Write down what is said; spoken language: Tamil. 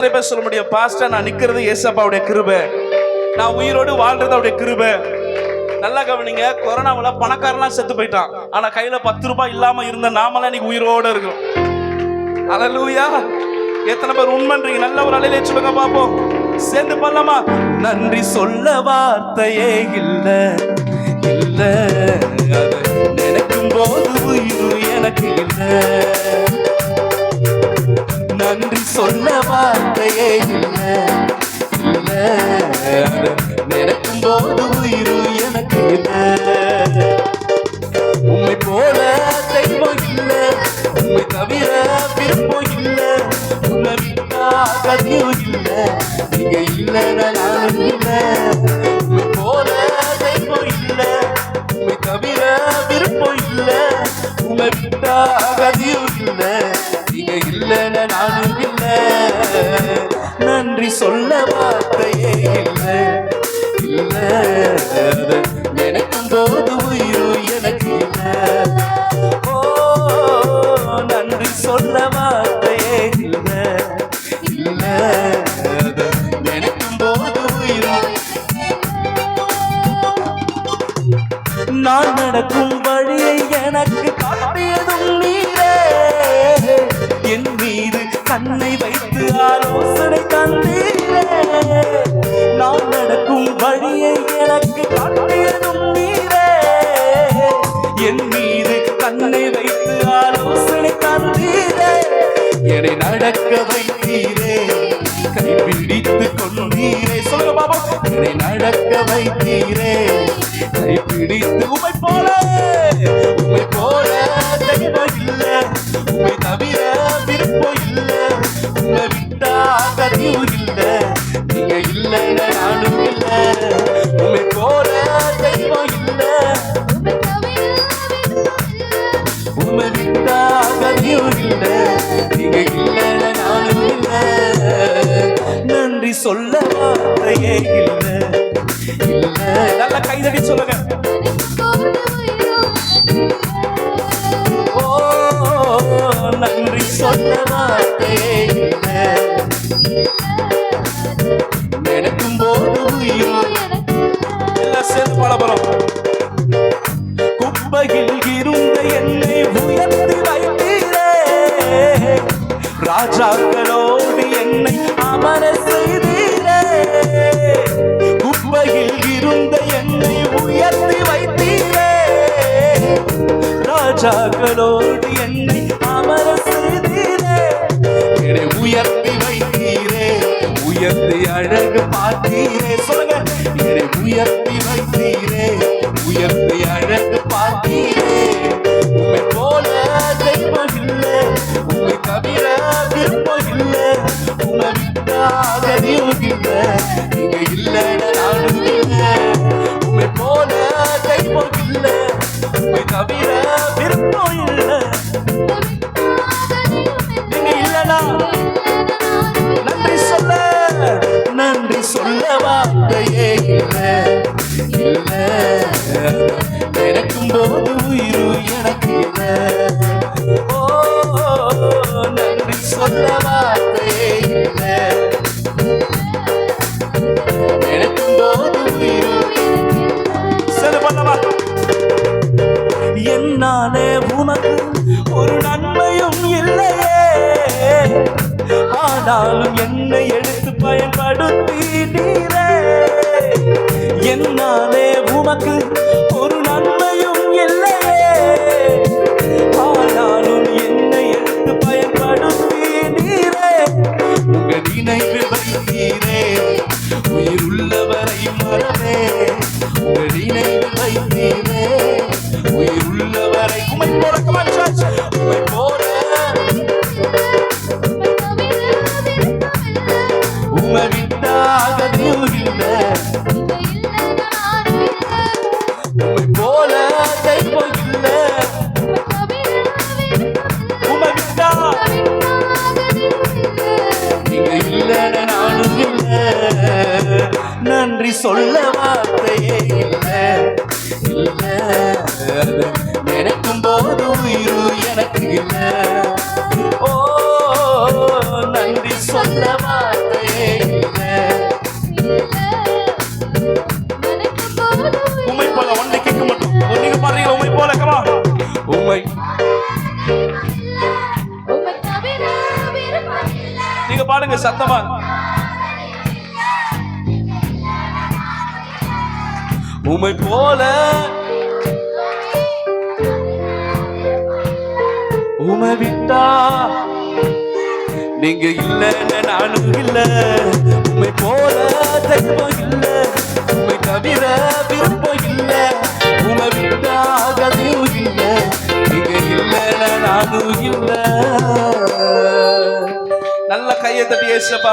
நிறைய பேர் சொல்ல முடியும், பாஸ்டர் நான் நிக்கிறது ஏசப்பாவுடைய கிருபை, நான் உயிரோடு வாழ்றது அவருடைய கிருபை. நல்லா கவனிங்க, கொரோனாவில் பணக்காரலாம் செத்து போயிட்டான், ஆனா கையில 10 ரூபாய் இல்லாம இருந்த நாமெல்லாம் இன்னைக்கு உயிரோட இருக்கும். அல்லேலூயா. எத்தனை பேர் உண்மைன்றீங்க? நல்ல ஒரு அலையிலே சொல்லுங்க பாப்போம், சேர்ந்து பண்ணலாமா? நன்றி சொல்ல வார்த்தையே இல்ல இல்ல, நினைக்கும் போது உயிர் எனக்கு இல்ல. நன்றி சொல்ல வார்த்தையே இல்ல இல்ல, நினைக்கும் போது உயிர் எனக்கு இல்ல. உண்மை போல தெய்வம் இல்ல, உண்மை தவிர விருப்பம் இல்ல, உன்னை விட்டா கதியும் இல்ல, நீங்க இல்லைன்னா நானும் இல்ல. உண்மை போல தெய்வம் இல்ல, உண்மை தவிர விருப்பம் இல்ல, உன்னை விட்டா கதியும் இல்ல, நீங்க இல்லைன்னா நானும் இல்ல. நன்றி சொல்ல வார்த்தையே இல்ல இல்ல, நினைக்கும் போது உயிர் எனக்கு இல்ல. ஓ, நன்றி சொல்ல வார்த்தையே இல்ல இல்ல, நினைக்கும் போது உயிர். நான் நடக்கும் வழியை எனக்கு காட்டியதும் நீரே, என் மீது கண்ணை வைத்து ஆலோசனை தந்தீரே. நான் நடக்கும் வழியை எனக்கு காட்டியதும் நீரே, என் மீது கண்ணை வைத்து ஆலோசனை தந்தீரே. என்னை நடக்க வைத்தீரே, கைப்பிடித்து கொண்டீரே. சொல்லுங்க பாபா, என்னை நடக்க வைத்தீரே, கைப்பிடித்து. உம்மை போல தெய்வம் இல்ல, உம்மை தவிர விருப்பம் இல்ல, உம்மை விட்டா கதியும் இல்ல, நீங்க இல்லைன்னா நானும் இல்ல. உம்மை போல தெய்வம் இல்ல, உம்மை விட்டா கதியும் இல்ல, நீங்க இல்லைன்னா நானும் இல்ல. நன்றி சொல்ல வார்த்தையே இல்ல இல்ல. நல்ல கைதடி சொல்லுங்க. ஓ, நன்றி சொல்ல வார்த்தையே இல்ல, நினைக்கும் போது உயிர். எல்லாம் சேர்ந்து பாடப்போறோம். குப்பையில் இருந்த என்னை உயர்த்தி வைத்தீரே, ராஜாக்களோடு என்னை அமர செய்தீரே. குப்பையில் இருந்த என்னை உயர்த்தி வைத்தீரே, ராஜாக்களோடு என்னை அமர செய்தீரே. என்னை உயர்த்தி வைத்தீரே, உயர்த்தி அழகு பார்த்தீரே. சொல்லுங்க, என்னை உயர்த்தி வைத்தீரே, உயர்த்தி அழகு பார்த்தீரே. உம்மை போல தெய்வம் இல்ல, உம்மை தவிர விருப்பம் இல்ல, உம்மை விட்டா கதியும் இல்ல, நீங்க இல்லைன்னா நானும் இல்ல. உம்மை போல தெய்வம் இல்ல, உம்மை தவிர விருப்பம் இல்ல, நீங்க இல்லைன்னா. நன்றி சொல்ல, நன்றி சொல்ல வார்த்தையே இல்ல இல்ல, நினைக்கும் போது உயிர் எனக்கு இல்ல. ஓ, நன்றி சொல்ல வார்த்தையே இல்ல, நினைக்கும் போது உயிர். சரி பண்ணவா. என்னாலே உனக்கு ஒரு நன்மையும் இல்லையே, ஆனாலும் என்னை எடுத்து பயன்படுத்தினீரே. என்னாலே உனக்கு ஒரு நன்மையும் இல்லையே, ஆனாலும் என்னை எடுத்து பயன்படுத்தினீரே. உங்க நினைவு வைத்தீரே, உயிர் உள்ளவரை மறவே. உங்க நினைவு வைத்தீரே, உயிர் உள்ளவரை. உம்மை போல, உம்மை போல, உம்மை விட்டா கதியும் இல்ல, உம்மை போல தெய்வம் இல்ல, உம்மை விட்டா நீங்க இல்லைன்னா நானும் இல்ல. நன்றி சொல்ல வார்த்தையே இல்ல இல்ல, நினைக்கும் போது உயிர் எனக்கு இல்ல. ஓ, நன்றி சொல்லவா பாடுங்க சத்தமா. உமை போல உமை விட்டா நீங்க இல்லைன்னு நானும் இல்ல. உமை போல தெய்வம் இல்ல, உமை தவிர விருப்பம் இல்ல. உமை விட்டா கதையும் இல்ல, நீங்க இல்லைன்னு நானும் இல்ல. நல்ல கையை தட்டி ஏசப்பா